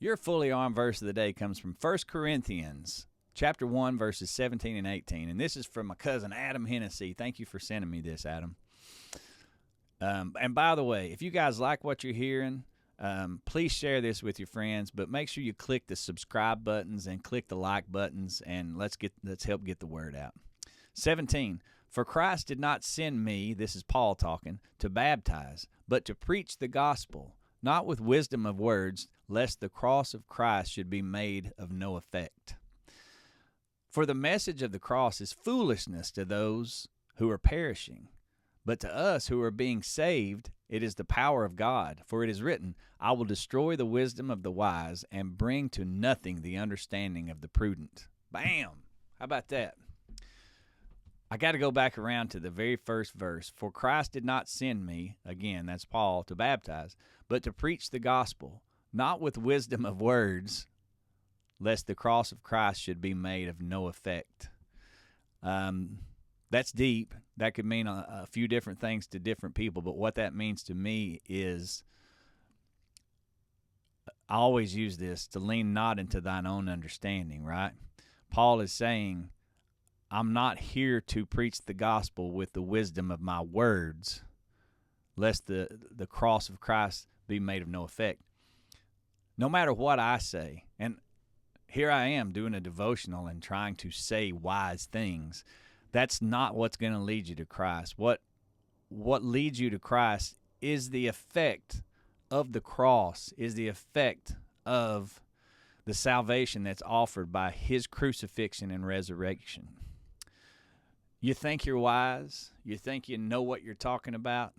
Your fully armed verse of the day comes from 1 Corinthians chapter 1, verses 17 and 18. And this is from my cousin, Adam Hennessy. Thank you for sending me this, Adam. And by the way, if you guys like what you're hearing, please share this with your friends, but make sure you click the subscribe buttons and click the like buttons, and let's help get the word out. 17, for Christ did not send me, this is Paul talking, to baptize, but to preach the gospel, not with wisdom of words, lest the cross of Christ should be made of no effect. For the message of the cross is foolishness to those who are perishing, but to us who are being saved, it is the power of God. For it is written, I will destroy the wisdom of the wise and bring to nothing the understanding of the prudent. Bam! How about that? I got to go back around to the very first verse. For Christ did not send me, again, that's Paul, to baptize, but to preach the gospel, not with wisdom of words, lest the cross of Christ should be made of no effect. That's deep. That could mean a few different things to different people, but what that means to me is, I always use this, to lean not into thine own understanding, right? Paul is saying, I'm not here to preach the gospel with the wisdom of my words, lest the cross of Christ be made of no effect. No matter what I say, and here I am doing a devotional and trying to say wise things, that's not what's going to lead you to Christ. What leads you to Christ is the effect of the cross, is the effect of the salvation that's offered by his crucifixion and resurrection. You think you're wise? You think you know what you're talking about?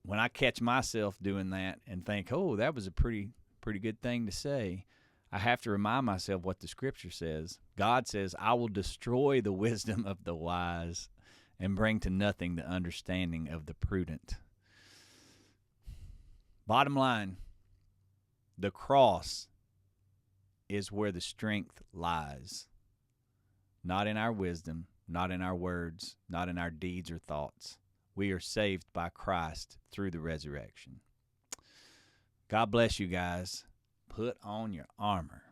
When I catch myself doing that and think, oh, that was a pretty good thing to say, I have to remind myself what the Scripture says. God says, I will destroy the wisdom of the wise and bring to nothing the understanding of the prudent. Bottom line, the cross is where the strength lies. Not in our wisdom, not in our words, not in our deeds or thoughts. We are saved by Christ through the resurrection. God bless you guys. Put on your armor.